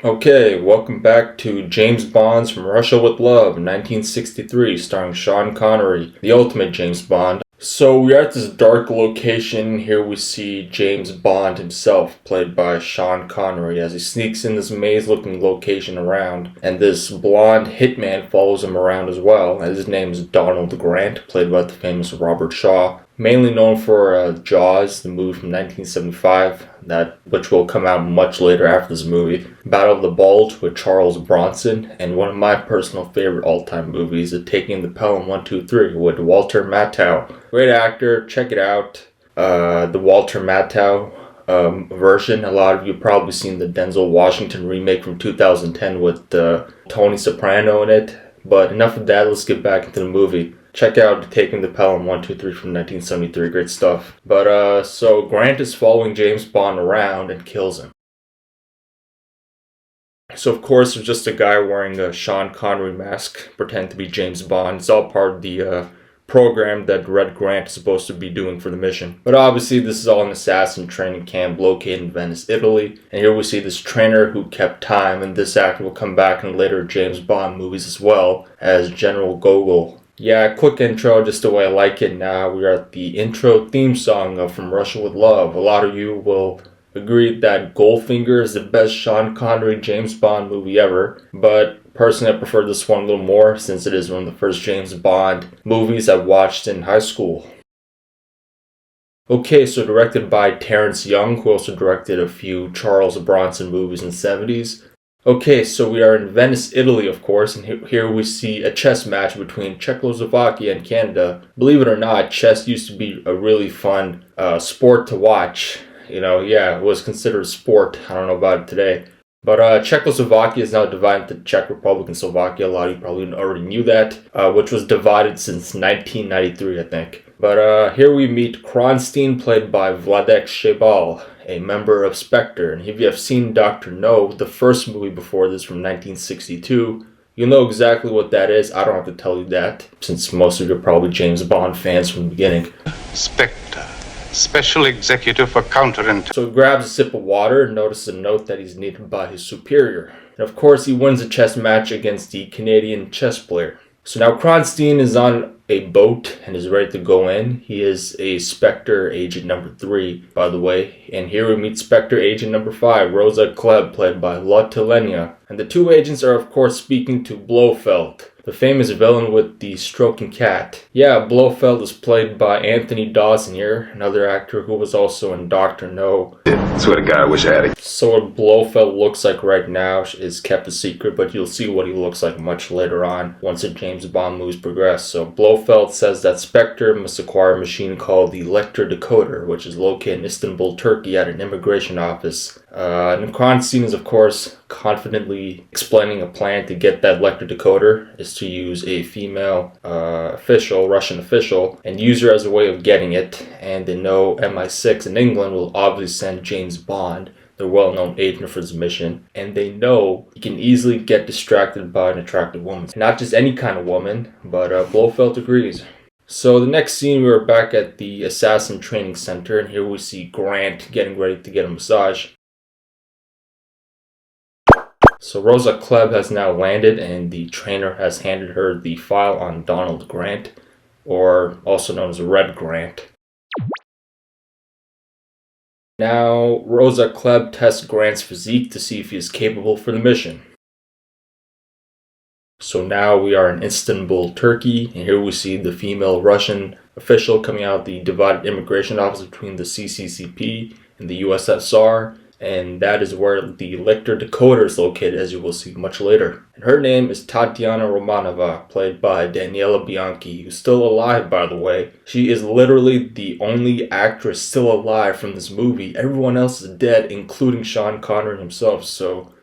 Okay, welcome back to James Bond's From Russia with Love, 1963, starring Sean Connery, the ultimate James Bond. So we're at this dark location. Here we see James Bond himself, played by Sean Connery, as he sneaks in this maze-looking location around, and this blonde hitman follows him around as well, and his name is Donald Grant, played by the famous Robert Shaw. Mainly known for Jaws, the movie from 1975, which will come out much later after this movie. Battle of the Bulge with Charles Bronson, and one of my personal favorite all-time movies, Taking the Pelham 123 with Walter Matthau. Great actor, check it out. The Walter Matthau version. A lot of you probably seen the Denzel Washington remake from 2010 with Tony Soprano in it. But enough of that, let's get back into the movie. Check out Taking the Pelham 123 from 1973, great stuff. But so Grant is following James Bond around and kills him. So of course there's just a guy wearing a Sean Connery mask, pretend to be James Bond. It's all part of the program that Red Grant is supposed to be doing for the mission. But obviously this is all an assassin training camp located in Venice, Italy. And here we see this trainer who kept time, and this actor will come back in later James Bond movies as well as General Gogol. Yeah, quick intro, just the way I like it. Now we're at the intro theme song of From Russia with Love. A lot of you will agree that Goldfinger is the best Sean Connery James Bond movie ever, but personally I prefer this one a little more since it is one of the first James Bond movies I watched in high school. Okay, so directed by Terrence Young, who also directed a few Charles Bronson movies in the 70s. Okay, so we are in Venice, Italy, of course, and here we see a chess match between Czechoslovakia and Canada. Believe it or not, chess used to be a really fun sport to watch. You know, yeah, it was considered a sport. I don't know about it today. But Czechoslovakia is now divided into Czech Republic and Slovakia. A lot of you probably already knew that, which was divided since 1993, I think. But here we meet Kronstein, played by Vladek Sheybal, a member of SPECTRE. And if you have seen Dr. No, the first movie before this from 1962, you'll know exactly what that is. I don't have to tell you that, since most of you are probably James Bond fans from the beginning. SPECTRE, Special Executive for Counterintelligence. So he grabs a sip of water and notices a note that he's needed by his superior. And of course he wins a chess match against the Canadian chess player. So now Kronstein is on a boat and is ready to go in. He is a SPECTRE agent number 3, by the way. And here we meet SPECTRE agent number 5, Rosa Klebb, played by Lot Telenia. And the two agents are of course speaking to Blofeld, the famous villain with the stroking cat. Yeah, Blofeld is played by Anthony Dawson here, another actor who was also in Dr. No. Swear to God, I wish I had it. So what Blofeld looks like right now is kept a secret, but you'll see what he looks like much later on once the James Bond movies progress. So Blofeld says that SPECTRE must acquire a machine called the Lekter Decoder, which is located in Istanbul, Turkey at an immigration office. And Kronstein is of course confidently explaining a plan to get that Lekter Decoder is to use a female Russian official, and use her as a way of getting it. And they know MI6 in England will obviously send James Bond, the well-known agent for this mission, and they know he can easily get distracted by an attractive woman. Not just any kind of woman, but Blofeld agrees. So the next scene, we're back at the Assassin Training Center, and here we see Grant getting ready to get a massage. So Rosa Klebb has now landed, and the trainer has handed her the file on Donald Grant, or also known as Red Grant. Now, Rosa Klebb tests Grant's physique to see if he is capable for the mission. So now we are in Istanbul, Turkey, and here we see the female Russian official coming out of the divided immigration office between the CCCP and the USSR. And that is where the Lekter Decoder is located, as you will see much later. And her name is Tatiana Romanova, played by Daniela Bianchi, who's still alive, by the way. She is literally the only actress still alive from this movie. Everyone else is dead, including Sean Connery himself. So,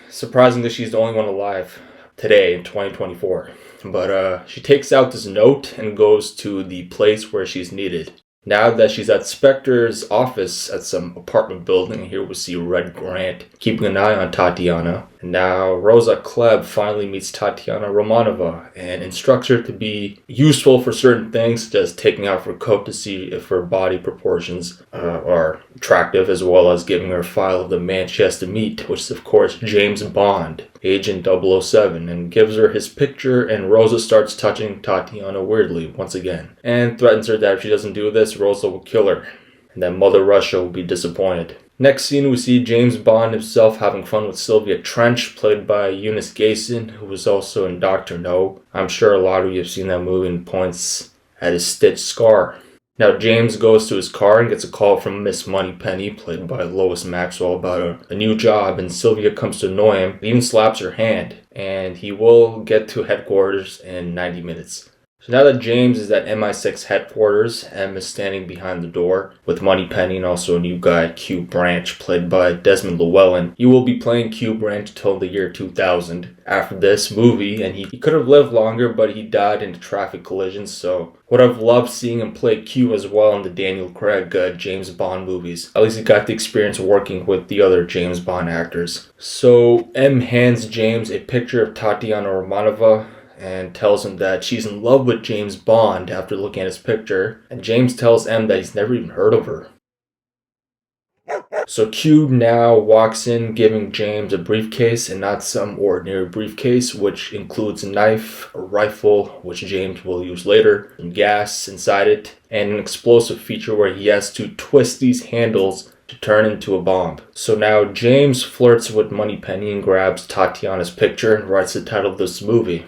surprisingly, she's the only one alive today in 2024. But she takes out this note and goes to the place where she's needed. Now that she's at Spectre's office at some apartment building, here we see Red Grant keeping an eye on Tatiana. And now Rosa Klebb finally meets Tatiana Romanova and instructs her to be useful for certain things, such as taking off her coat to see if her body proportions are attractive, as well as giving her a file of the man she has to meet, which is of course James Bond, Agent 007, and gives her his picture, and Rosa starts touching Tatiana weirdly once again, and threatens her that if she doesn't do this, Rosa will kill her, and that Mother Russia will be disappointed. Next scene, we see James Bond himself having fun with Sylvia Trench, played by Eunice Gayson, who was also in Dr. No. I'm sure a lot of you have seen that movie and points at his stitched scar. Now James goes to his car and gets a call from Miss Moneypenny, played by Lois Maxwell, about a new job, and Sylvia comes to annoy him, even slaps her hand, and he will get to headquarters in 90 minutes. So now that James is at MI6 headquarters, M is standing behind the door with Moneypenny and also a new guy, Q Branch, played by Desmond Llewellyn. He will be playing Q Branch until the year 2000 after this movie, and he could have lived longer, but he died in a traffic collision, so would have loved seeing him play Q as well in the Daniel Craig James Bond movies. At least he got the experience working with the other James Bond actors. So M hands James a picture of Tatiana Romanova and tells him that she's in love with James Bond after looking at his picture, and James tells M that he's never even heard of her. So Q now walks in, giving James a briefcase, and not some ordinary briefcase, which includes a knife, a rifle, which James will use later, some gas inside it, and an explosive feature where he has to twist these handles to turn into a bomb. So now James flirts with Moneypenny and grabs Tatiana's picture and writes the title of this movie.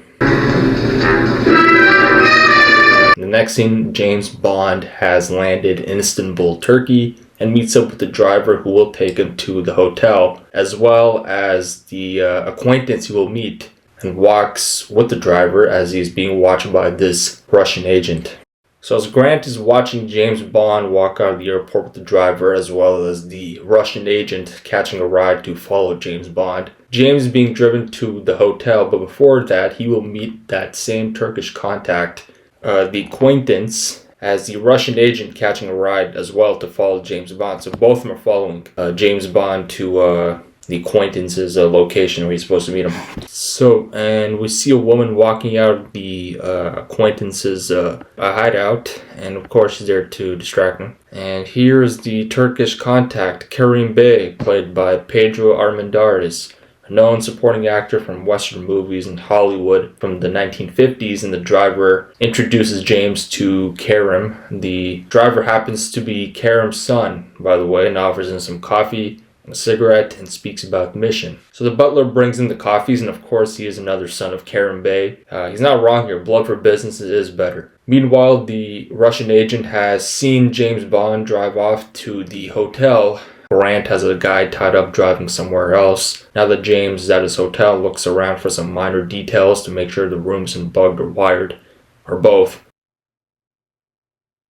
The next scene, James Bond has landed in Istanbul, Turkey, and meets up with the driver who will take him to the hotel, as well as the acquaintance he will meet, and walks with the driver as he is being watched by this Russian agent. So as Grant is watching James Bond walk out of the airport with the driver, as well as the Russian agent catching a ride to follow James Bond, James is being driven to the hotel, but before that he will meet that same Turkish contact, the acquaintance, as the Russian agent catching a ride as well to follow James Bond. So both of them are following James Bond to the acquaintance's location where he's supposed to meet him. So, and we see a woman walking out of the acquaintance's hideout, and of course she's there to distract him. And here is the Turkish contact, Kerim Bey, played by Pedro Armendáriz, a known supporting actor from Western movies in Hollywood from the 1950s, and the driver introduces James to Kerim. The driver happens to be Kerim's son, by the way, and offers him some coffee, a cigarette, and speaks about the mission. So the butler brings in the coffees, and of course he is another son of Kerim Bey. He's not wrong here, blood for business is better. Meanwhile, the Russian agent has seen James Bond drive off to the hotel. Grant has a guy tied up driving somewhere else. Now that James is at his hotel, looks around for some minor details to make sure the room isn't bugged or wired, or both.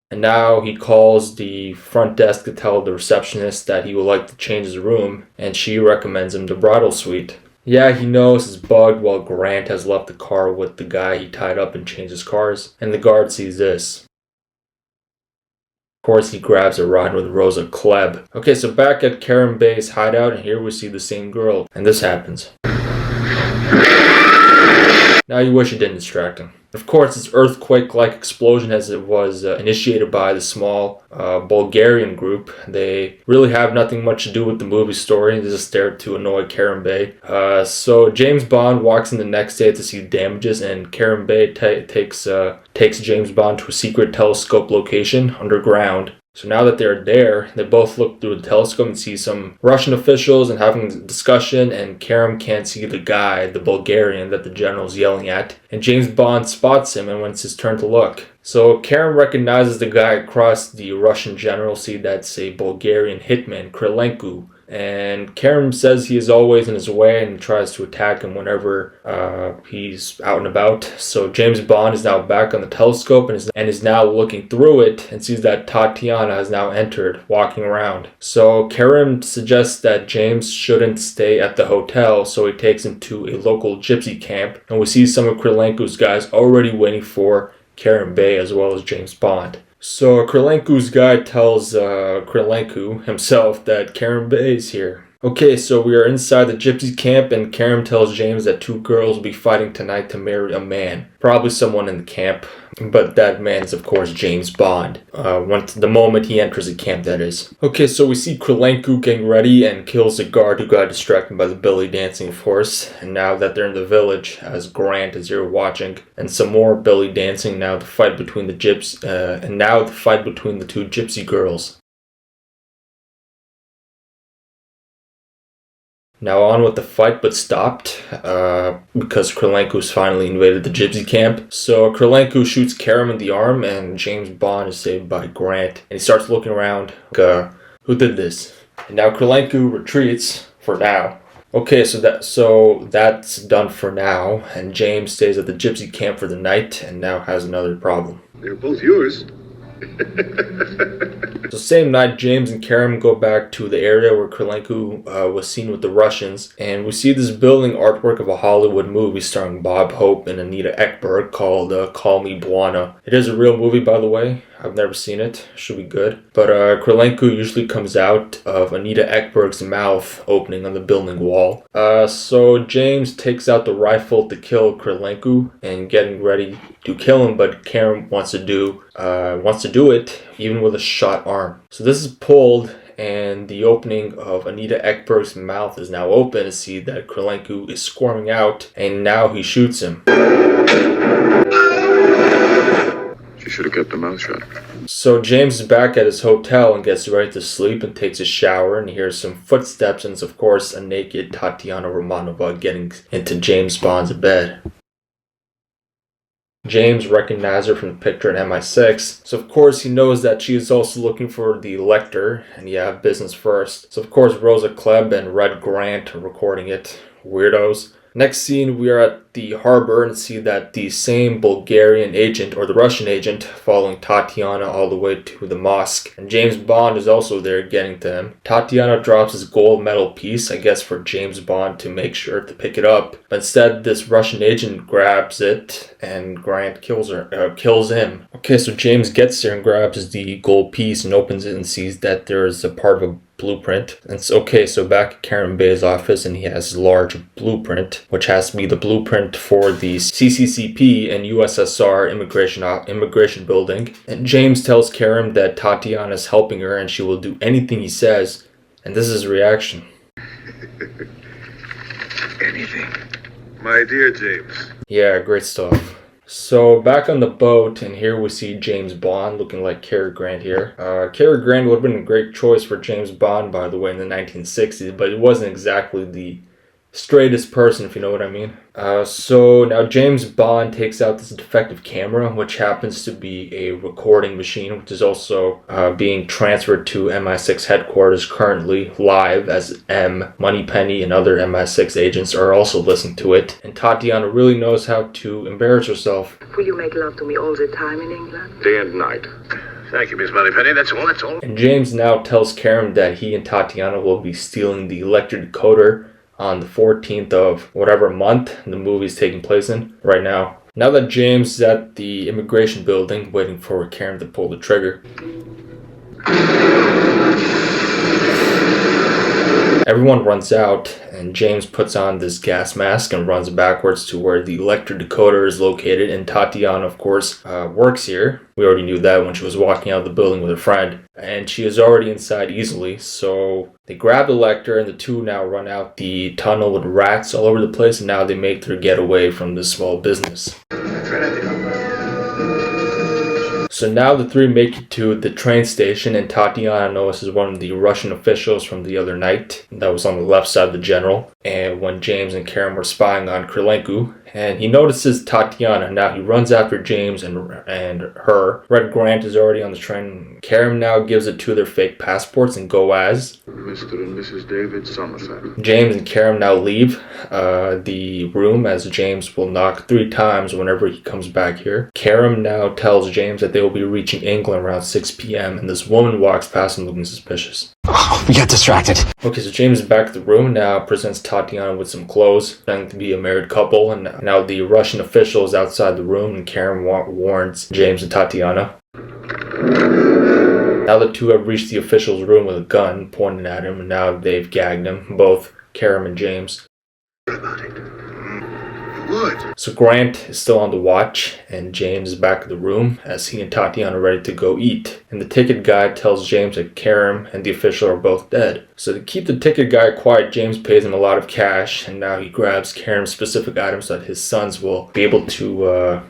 And now he calls the front desk to tell the receptionist that he would like to change his room, and she recommends him the bridal suite. Yeah, he knows it's bugged while Grant has left the car with the guy he tied up and changed his cars, and the guard sees this. Of course, he grabs a ride with Rosa Klebb. Okay, so back at Kerim Bey's hideout, and here we see the same girl, and this happens. Now you wish it didn't distract him. Of course, this earthquake-like explosion, as it was initiated by the small Bulgarian group. They really have nothing much to do with the movie story. They're just there to annoy Kerim Bey. So James Bond walks in the next day to see damages, and Kerim Bey takes James Bond to a secret telescope location underground. So now that they're there, they both look through the telescope and see some Russian officials and having a discussion, and Kerim can't see the guy, the Bulgarian, that the general's yelling at. And James Bond spots him, and when it's his turn to look. So Kerim recognizes the guy across the Russian general, see that's a Bulgarian hitman, Krylenko. And Kerim says he is always in his way and tries to attack him whenever he's out and about. So James Bond is now back on the telescope and is now looking through it and sees that Tatiana has now entered, walking around. So Kerim suggests that James shouldn't stay at the hotel, so he takes him to a local gypsy camp, and we see some of Krylenko's guys already waiting for Kerim Bey as well as James Bond. So Krylenko's guy tells Krylenko himself that Karen Bay is here. Okay, so we are inside the gypsy camp, and Karen tells James that 2 girls will be fighting tonight to marry a man. Probably someone in the camp, but that man is of course James Bond. The moment he enters the camp, that is. Okay, so we see Krylenko getting ready and kills the guard who got distracted by the belly dancing, of course. And now that they're in the village, as Grant is here watching, and some more belly dancing. Now the fight between the two gypsy girls. Now on with the fight, but stopped because Krylenko's finally invaded the gypsy camp. So Krylenko shoots Karam in the arm, and James Bond is saved by Grant. And he starts looking around, who did this? And now Krylenko retreats for now. Okay, so that's done for now, and James stays at the gypsy camp for the night, and now has another problem. They're both yours. So same night, James and Karam go back to the area where Krylenko was seen with the Russians, and we see this building artwork of a Hollywood movie starring Bob Hope and Anita Ekberg called Call Me Buana. It is a real movie, by the way. I've never seen it. Should be good. But Krylenko usually comes out of Anita Ekberg's mouth opening on the building wall. So James takes out the rifle to kill Krylenko and getting ready to kill him, but Karam wants to do it even with a shot arm. So this is pulled, and the opening of Anita Ekberg's mouth is now open to see that Krylenko is squirming out, and now he shoots him. She should have kept her mouth shut. So James is back at his hotel and gets ready to sleep and takes a shower, and he hears some footsteps, and it's of course a naked Tatiana Romanova getting into James Bond's bed. James recognizes her from the picture in MI6, so of course he knows that she is also looking for the Lekter, and you have business first. So of course Rosa Klebb and Red Grant are recording it. Weirdos. Next scene, we are at the harbor and see that the same Bulgarian agent, or the Russian agent, following Tatiana all the way to the mosque. And James Bond is also there getting to him. Tatiana drops his gold medal piece, I guess for James Bond to make sure to pick it up. But instead, this Russian agent grabs it, and Grant kills him. Okay, so James gets there and grabs the gold piece and opens it and sees that there is a part of a blueprint. And it's okay, so back at Karen Bay's office, and he has a large blueprint, which has to be the blueprint for the CCCP and USSR immigration building. And James tells Karen that Tatiana is helping her and she will do anything he says. And this is his reaction. Anything. My dear James. Yeah, great stuff. So back on the boat, and here we see James Bond looking like Cary Grant here. Cary Grant would have been a great choice for James Bond, by the way, in the 1960s, but it wasn't exactly the straightest person, if you know what I mean. So now James Bond takes out this defective camera, which happens to be a recording machine, which is also being transferred to MI6 headquarters currently live, as M, Moneypenny, and other MI6 agents are also listening to it. And Tatiana really knows how to embarrass herself. Will you make love to me all the time in England? Day and night. Thank you, Miss Moneypenny. That's all. And James now tells Karen that he and Tatiana will be stealing the Lekter Decoder on the 14th of whatever month the movie is taking place in right now. Now that James is at the immigration building waiting for Karen to pull the trigger, everyone runs out, and James puts on this gas mask and runs backwards to where the Lekter Decoder is located, and Tatiana, of course, works here. We already knew that when she was walking out of the building with her friend, and she is already inside easily, so they grab the Lekter, and the two now run out the tunnel with rats all over the place, and now they make their getaway from this small business. So now the three make it to the train station, and Tatiana notices one of the Russian officials from the other night that was on the left side of the general, and when James and Karen were spying on Krylenko, and he notices Tatiana. Now he runs after James and her. Red Grant is already on the train. Karen now gives it to their fake passports and go as Mr. and Mrs. David Somerset. James and Karen now leave the room, as James will knock 3 times whenever he comes back here. Karen now tells James that they will be reaching England around 6 p.m. and this woman walks past him looking suspicious. Oh, we got distracted. Okay, so James is back at the room now, presents Tatiana with some clothes, pretending to be a married couple, and now the Russian official is outside the room, and Karen warns James and Tatiana. Now the two have reached the official's room with a gun pointed at him, and now they've gagged him, both Karam and James. What? So Grant is still on the watch, and James is back in the room as he and Tatiana are ready to go eat. And the ticket guy tells James that Karam and the official are both dead. So to keep the ticket guy quiet, James pays him a lot of cash, and now he grabs Karam's specific items so that his sons will be able to,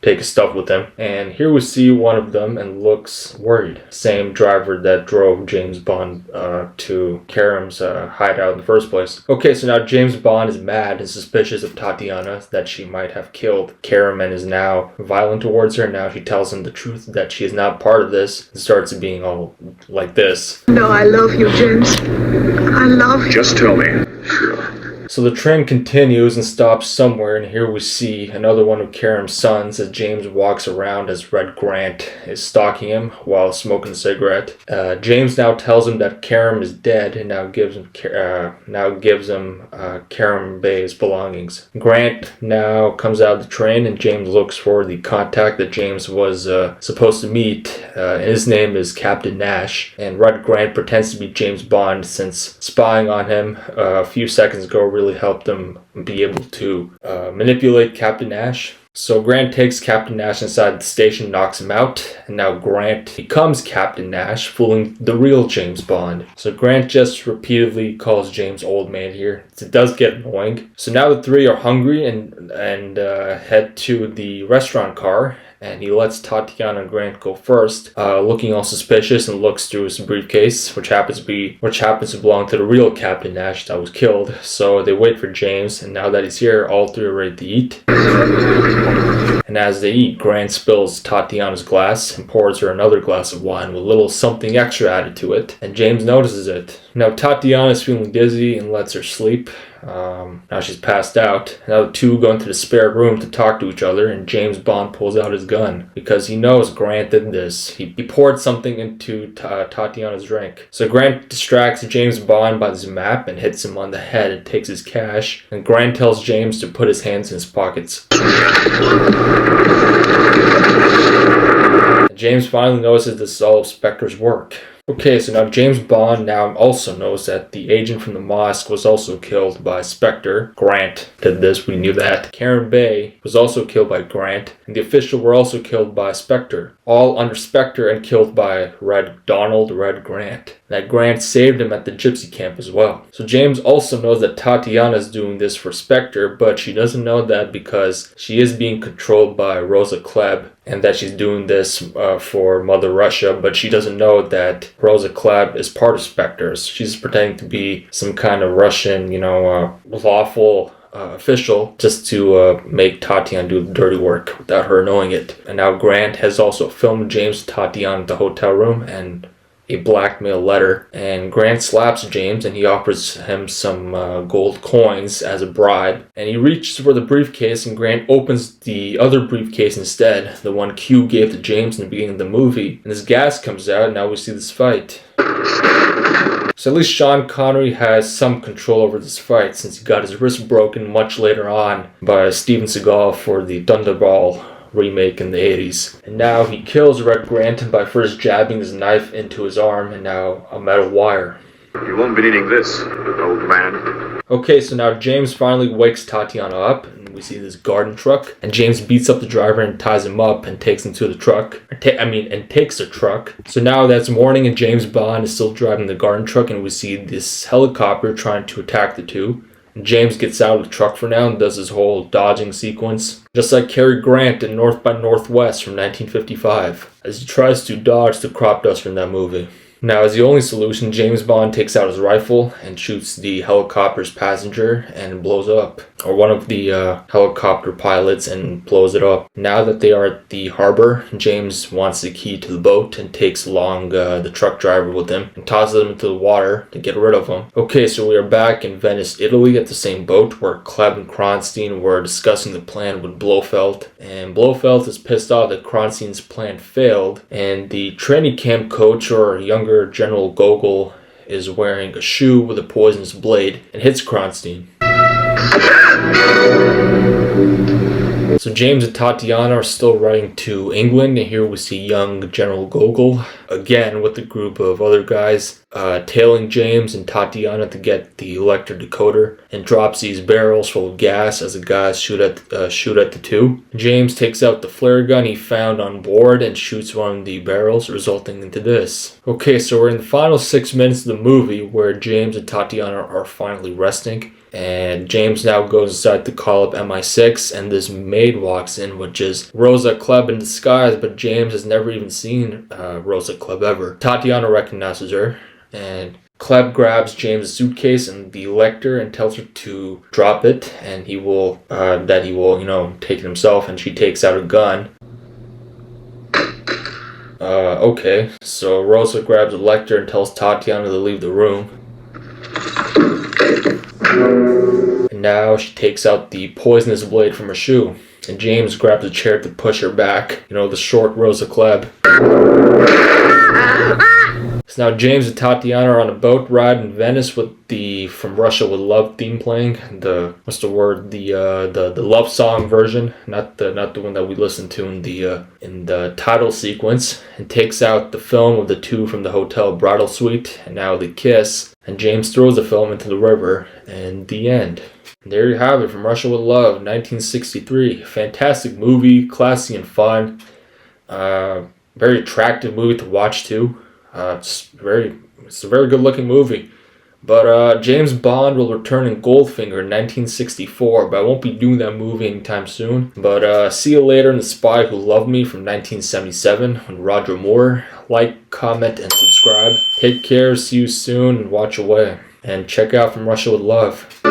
take his stuff with him. And here we see one of them and looks worried. Same driver that drove James Bond to Karam's hideout in the first place. Okay, so now James Bond is mad and suspicious of Tatiana that she might have killed Karam and is now violent towards her. Now she tells him the truth that she is not part of this and starts being all like this. No, I love you, James. I love you. Just tell me. Sure. So the train continues and stops somewhere, and here we see another one of Karam's sons as James walks around as Red Grant is stalking him while smoking a cigarette. James now tells him that Karam is dead and now gives him Karam Bey's belongings. Grant now comes out of the train and James looks for the contact that James was supposed to meet. His name is Captain Nash, and Red Grant pretends to be James Bond since spying on him a few seconds ago really helped them be able to manipulate Captain Nash. So Grant takes Captain Nash inside the station, knocks him out, and now Grant becomes Captain Nash, fooling the real James Bond. So Grant just repeatedly calls James old man here. It does get annoying. So now the three are hungry and head to the restaurant car. And he lets Tatiana and Grant go first, looking all suspicious, and looks through his briefcase, which happens to belong to the real Captain Nash that was killed. So they wait for James, and now that he's here, all three are ready to eat. And as they eat, Grant spills Tatiana's glass and pours her another glass of wine with a little something extra added to it, and James notices it. Now Tatiana is feeling dizzy and lets her sleep. Now she's passed out. Now the two go into the spare room to talk to each other, and James Bond pulls out his gun because he knows Grant did this. He poured something into Tatiana's drink. So Grant distracts James Bond by this map and hits him on the head and takes his cash, and Grant tells James to put his hands in his pockets. James finally notices this is all of Spectre's work. Okay, so now James Bond now also knows that the agent from the mosque was also killed by Spectre. Grant did this, we knew that. Karam Bey was also killed by Grant, and the official were also killed by Spectre. All under Spectre and killed by Red Grant. That Grant saved him at the gypsy camp as well. So James also knows that Tatiana is doing this for Spectre, but she doesn't know that because she is being controlled by Rosa Klebb, and that she's doing this for Mother Russia, but she doesn't know that Rosa Klebb is part of Spectre's. She's pretending to be some kind of Russian, lawful official just to make Tatiana do the dirty work without her knowing it. And now Grant has also filmed James and Tatiana at the hotel room and a blackmail letter, and Grant slaps James and he offers him some gold coins as a bribe, and he reaches for the briefcase and Grant opens the other briefcase instead, the one Q gave to James in the beginning of the movie, and this gas comes out and now we see this fight. So at least Sean Connery has some control over this fight since he got his wrist broken much later on by Steven Seagal for the Thunderball remake in the 80s. And now he kills Red Grant by first jabbing his knife into his arm and now a metal wire. You won't be needing this, old man. Okay, so now James finally wakes Tatiana up, and we see this garden truck, and James beats up the driver and ties him up and takes him to the truck. Takes the truck. So now that's morning and James Bond is still driving the garden truck, and we see this helicopter trying to attack the two. James gets out of the truck for now and does his whole dodging sequence, just like Cary Grant in North by Northwest from 1955, as he tries to dodge the crop duster in that movie. Now, as the only solution, James Bond takes out his rifle and shoots the helicopter's passenger and blows up, or one of the helicopter pilots, and blows it up. Now that they are at the harbor, James wants the key to the boat and takes along the truck driver with him and tosses him into the water to get rid of him. Okay, so we are back in Venice, Italy at the same boat where Klebb and Kronstein were discussing the plan with Blofeld, and Blofeld is pissed off that Kronstein's plan failed, and the training camp coach, or younger General Gogol, is wearing a shoe with a poisonous blade and hits Kronstein. So James and Tatiana are still riding to England, and here we see young General Gogol, again with a group of other guys, tailing James and Tatiana to get the Lekter Decoder, and drops these barrels full of gas as the guys shoot at the two. James takes out the flare gun he found on board and shoots one of the barrels, resulting into this. Okay, so we're in the final 6 minutes of the movie where James and Tatiana are finally resting. And James now goes inside to call up MI6, and this maid walks in, which is Rosa Klebb in disguise, but James has never even seen Rosa Klebb ever. Tatiana recognizes her, and Klebb grabs James' suitcase and the Lekter and tells her to drop it, and he will, take it himself, and she takes out a gun. Okay, so Rosa grabs a Lekter and tells Tatiana to leave the room. And now she takes out the poisonous blade from her shoe. And James grabs a chair to push her back. The short Rosa Klebb. So now James and Tatiana are on a boat ride in Venice with the From Russia with Love theme playing. The love song version, not the one that we listened to in the title sequence. And takes out the film of the two from the hotel bridal suite, and now they kiss. And James throws the film into the river, and the end. And there you have it, From Russia with Love, 1963. Fantastic movie, classy and fun. Very attractive movie to watch too. It's a very good looking movie. But James Bond will return in Goldfinger in 1964, but I won't be doing that movie anytime soon. But see you later in The Spy Who Loved Me from 1977 with Roger Moore. Like, comment, and subscribe. Take care, see you soon, and watch away. And check out From Russia with Love.